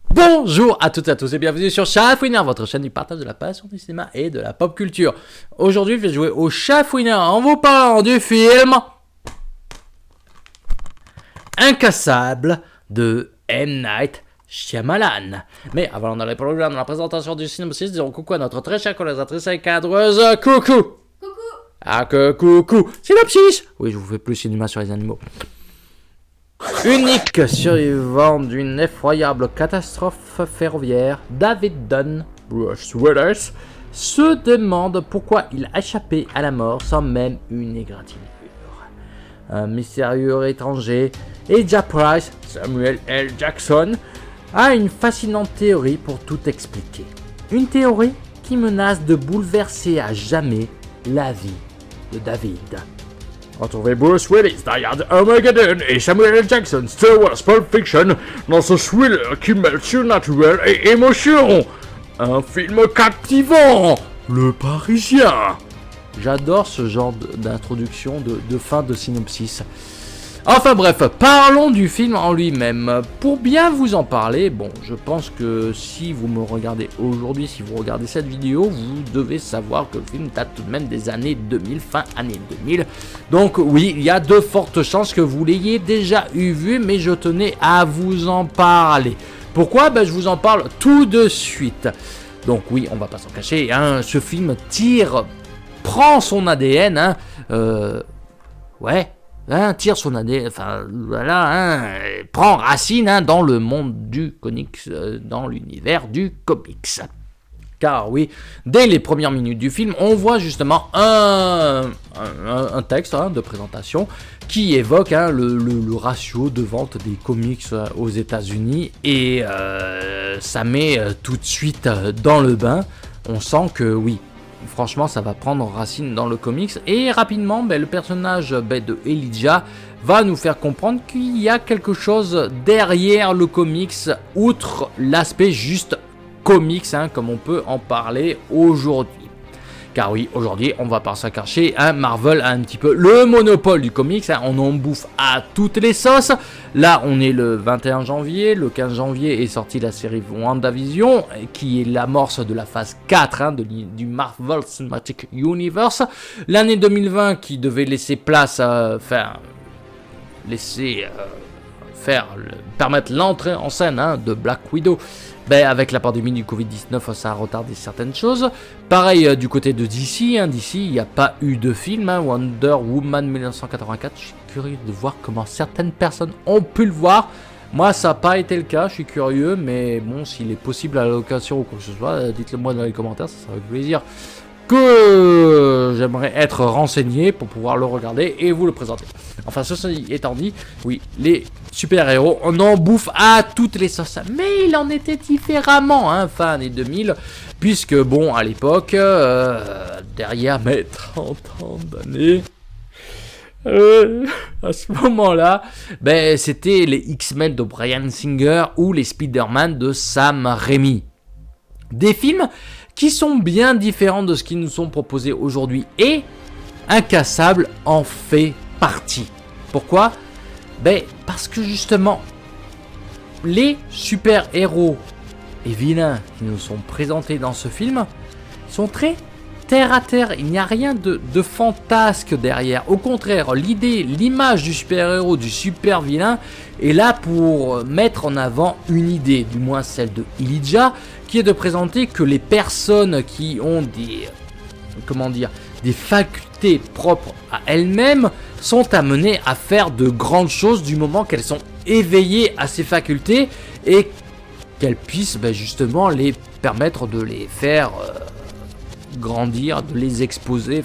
Bonjour à toutes et à tous et bienvenue sur Chafouineur, votre chaîne du partage de la passion du cinéma et de la pop culture. Aujourd'hui, je vais jouer au Chafouineur en vous parlant du film Incassable de M. Night Shyamalan. Mais avant d'aller pour le programme de la présentation du synopsis, disons coucou à notre très chère collaboratrice et cadreuse. Coucou. Ah que coucou. Synopsis. Oui, je vous fais plus cinéma sur les animaux. Unique survivant d'une effroyable catastrophe ferroviaire, David Dunn, Bruce Willis, se demande pourquoi il a échappé à la mort sans même une égratignure. Un mystérieux étranger, Elijah Price, Samuel L. Jackson, a une fascinante théorie pour tout expliquer. Une théorie qui menace de bouleverser à jamais la vie de David. Retrouvez Bruce Willis, Die Hard, Armageddon et Samuel L. Jackson, Star Wars Pulp Fiction dans ce thriller qui mêle surnaturel et émotion. Un film captivant, Le Parisien. J'adore ce genre d'introduction, de fin de synopsis. Enfin bref, parlons du film en lui-même. Pour bien vous en parler, bon, je pense que si vous me regardez aujourd'hui, si vous regardez cette vidéo, vous devez savoir que le film date tout de même des années 2000, fin années 2000. Donc oui, il y a de fortes chances que vous l'ayez déjà vu, mais je tenais à vous en parler. Pourquoi ? Je vous en parle tout de suite. Donc oui, on va pas s'en cacher, hein, ce film prend son ADN, tire son ADN, prend racine dans le monde du comics, dans l'univers du comics. Car oui, dès les premières minutes du film, on voit justement un texte de présentation qui évoque le ratio de vente des comics aux États-Unis et ça met tout de suite dans le bain. On sent que oui, franchement, ça va prendre racine dans le comics et rapidement, le personnage de Elijah va nous faire comprendre qu'il y a quelque chose derrière le comics, outre l'aspect juste comics, comme on peut en parler aujourd'hui. Car oui, aujourd'hui, on va pas s'en cacher, Marvel a un petit peu le monopole du comics, on en bouffe à toutes les sauces. Là, on est le 21 janvier, le 15 janvier est sortie la série WandaVision, qui est l'amorce de la phase 4 du Marvel Cinematic Universe. L'année 2020 qui devait laisser place permettre l'entrée en scène de Black Widow. Avec la pandémie du Covid-19, ça a retardé certaines choses. Pareil du côté de DC. DC, il n'y a pas eu de film. Wonder Woman 1984. Je suis curieux de voir comment certaines personnes ont pu le voir. Moi, ça n'a pas été le cas. Je suis curieux. Mais bon, s'il est possible à la location ou quoi que ce soit, dites-le moi dans les commentaires. Ça sera avec plaisir que j'aimerais être renseigné pour pouvoir le regarder et vous le présenter. Enfin, ceci étant dit, oui, les super-héros, on en bouffe à toutes les sauces. Mais il en était différemment, fin années 2000, puisque, bon, à l'époque, derrière mes 30 ans d'années, à ce moment-là, c'était les X-Men de Bryan Singer ou les Spider-Man de Sam Raimi. Des films qui sont bien différents de ce qui nous sont proposés aujourd'hui et Incassable en fait partie. Pourquoi ? Parce que justement, les super-héros et vilains qui nous sont présentés dans ce film sont très terre à terre. Il n'y a rien de fantasque derrière. Au contraire, l'image du super-héros, du super-vilain est là pour mettre en avant une idée, du moins celle de Elijah, qui est de présenter que les personnes qui ont des facultés propres à elles-mêmes sont amenées à faire de grandes choses du moment qu'elles sont éveillées à ces facultés et qu'elles puissent justement les permettre de les faire grandir, de les exposer,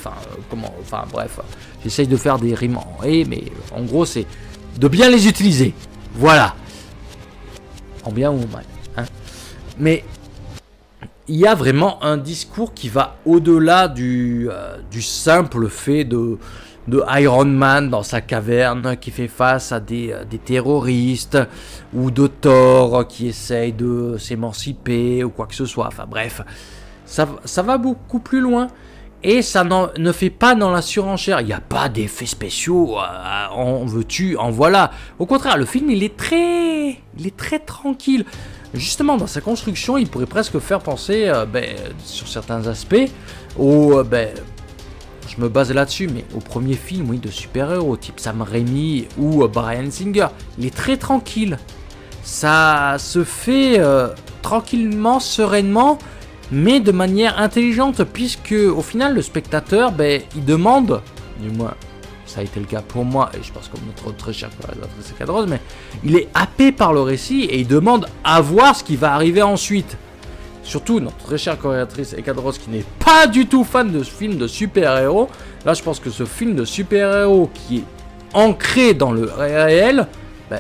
bref, j'essaye de faire des rimes en « et », mais en gros c'est de bien les utiliser, voilà, en bien ou en mal, mais il y a vraiment un discours qui va au-delà du simple fait de Iron Man dans sa caverne qui fait face à des terroristes ou de Thor qui essaye de s'émanciper ou quoi que ce soit. Enfin bref, ça va beaucoup plus loin et ça ne fait pas dans la surenchère. Il n'y a pas d'effets spéciaux, en veux-tu, en voilà. Au contraire, le film il est très tranquille. Justement, dans sa construction, il pourrait presque faire penser, sur certains aspects, au... je me base là-dessus, mais au premier film, oui, de super-héros, type Sam Raimi ou Bryan Singer. Il est très tranquille. Ça se fait tranquillement, sereinement, mais de manière intelligente, puisque au final, le spectateur, il demande, du moins, ça a été le cas pour moi, et je pense comme notre très chère coréatrice Cadrose, mais il est happé par le récit et il demande à voir ce qui va arriver ensuite. Surtout notre très chère coréatrice Ekadros qui n'est pas du tout fan de ce film de super-héros. Là, je pense que ce film de super-héros qui est ancré dans le réel,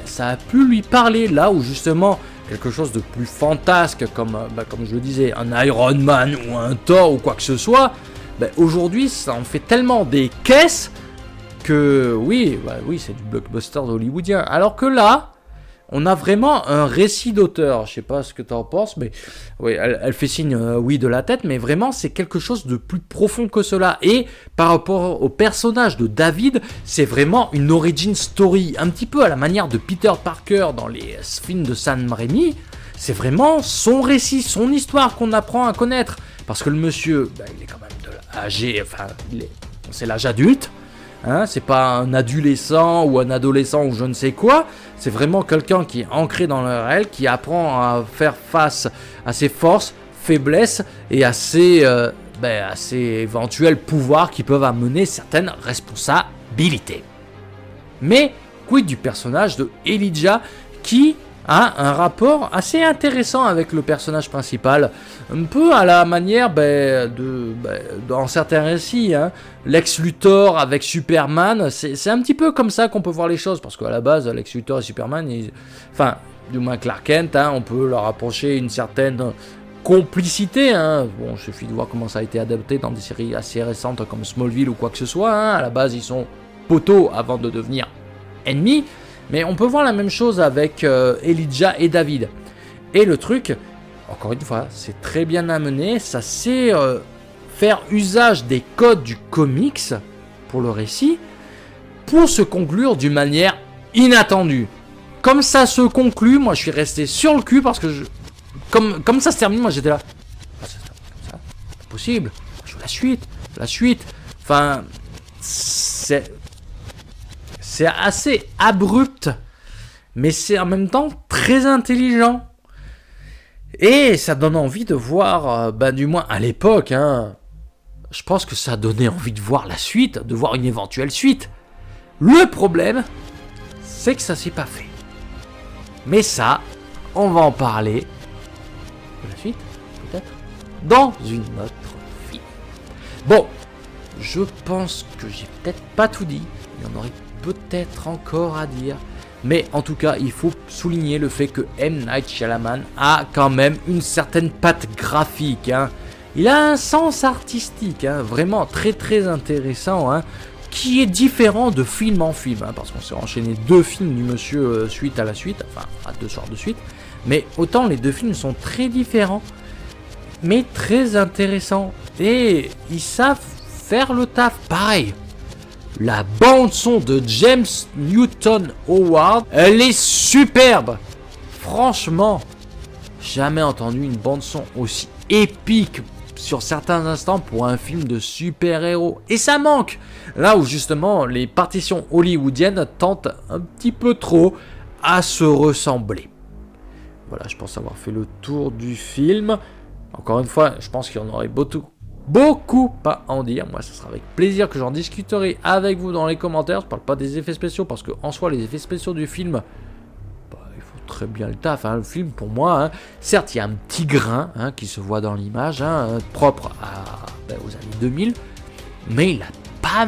ça a pu lui parler. Là où justement quelque chose de plus fantasque comme je le disais, un Iron Man ou un Thor ou quoi que ce soit, aujourd'hui ça en fait tellement des caisses que oui, c'est du blockbuster hollywoodien. Alors que là, on a vraiment un récit d'auteur. Je sais pas ce que tu en penses, mais oui, elle fait signe oui de la tête, mais vraiment c'est quelque chose de plus profond que cela. Et par rapport au personnage de David, c'est vraiment une origin story, un petit peu à la manière de Peter Parker dans les films de Sam Raimi. C'est vraiment son récit, son histoire qu'on apprend à connaître. Parce que le monsieur, il est quand même âgé, c'est l'âge adulte. Hein, c'est pas un adolescent ou un adolescent ou je ne sais quoi, c'est vraiment quelqu'un qui est ancré dans le réel, qui apprend à faire face à ses forces, faiblesses et à ses éventuels pouvoirs qui peuvent amener certaines responsabilités. Mais quid du personnage de Elijah qui a un rapport assez intéressant avec le personnage principal, un peu à la manière dans certains récits, hein, Lex Luthor avec Superman, c'est un petit peu comme ça qu'on peut voir les choses, parce qu'à la base Lex Luthor et Superman, du moins Clark Kent, hein, on peut leur approcher une certaine complicité, hein. Bon, il suffit de voir comment ça a été adapté dans des séries assez récentes comme Smallville ou quoi que ce soit, hein. À la base ils sont poteaux avant de devenir ennemis. Mais on peut voir la même chose avec Elijah et David. Et le truc, encore une fois, c'est très bien amené. Ça sait faire usage des codes du comics pour le récit, pour se conclure d'une manière inattendue. Comme ça se conclut, moi je suis resté sur le cul parce que comme ça se termine, moi j'étais là. Ça se termine comme ça, c'est pas possible. Je veux la suite. Enfin, c'est assez abrupt, mais c'est en même temps très intelligent. Et ça donne envie de voir, du moins à l'époque, hein, je pense que ça donnait envie de voir la suite, de voir une éventuelle suite. Le problème, c'est que ça s'est pas fait. Mais ça, on va en parler de la suite, peut-être, dans une autre vidéo. Bon, je pense que j'ai peut-être pas tout dit, il y en aurait peut-être encore à dire, mais en tout cas il faut souligner le fait que M. Night Shyamalan a quand même une certaine patte graphique, hein. Il a un sens artistique, hein, vraiment très très intéressant, hein, qui est différent de film en film, hein, parce qu'on s'est enchaîné 2 films du monsieur suite à la suite, enfin à 2 soirs de suite, mais autant les 2 films sont très différents mais très intéressants et ils savent faire le taf. Pareil, la bande-son de James Newton Howard, elle est superbe. Franchement, jamais entendu une bande-son aussi épique sur certains instants pour un film de super-héros. Et ça manque. Là où justement les partitions hollywoodiennes tentent un petit peu trop à se ressembler. Voilà, je pense avoir fait le tour du film. Encore une fois, je pense qu'il y en aurait beaucoup à en dire. Moi, ce sera avec plaisir que j'en discuterai avec vous dans les commentaires. Je parle pas des effets spéciaux parce que en soi, les effets spéciaux du film, il faut très bien le taf, hein. Le film, pour moi, hein, certes, il y a un petit grain, hein, qui se voit dans l'image, hein, propre aux années 2000, mais il a pas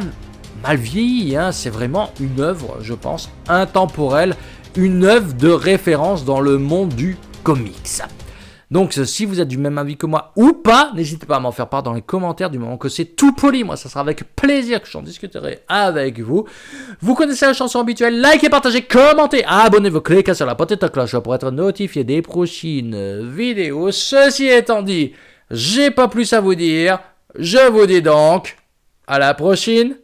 mal vieilli, hein. C'est vraiment une œuvre, je pense, intemporelle, une œuvre de référence dans le monde du comics. Donc si vous êtes du même avis que moi ou pas, n'hésitez pas à m'en faire part dans les commentaires du moment que c'est tout poli. Moi, ça sera avec plaisir que j'en discuterai avec vous. Vous connaissez la chanson habituelle, likez, partagez, commentez, abonnez-vous, cliquez sur la petite cloche pour être notifié des prochaines vidéos. Ceci étant dit, j'ai pas plus à vous dire. Je vous dis donc à la prochaine.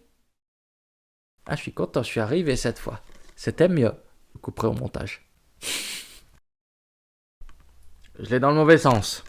Ah, je suis content, je suis arrivé cette fois. C'était mieux. Je couperai au montage. Je l'ai dans le mauvais sens.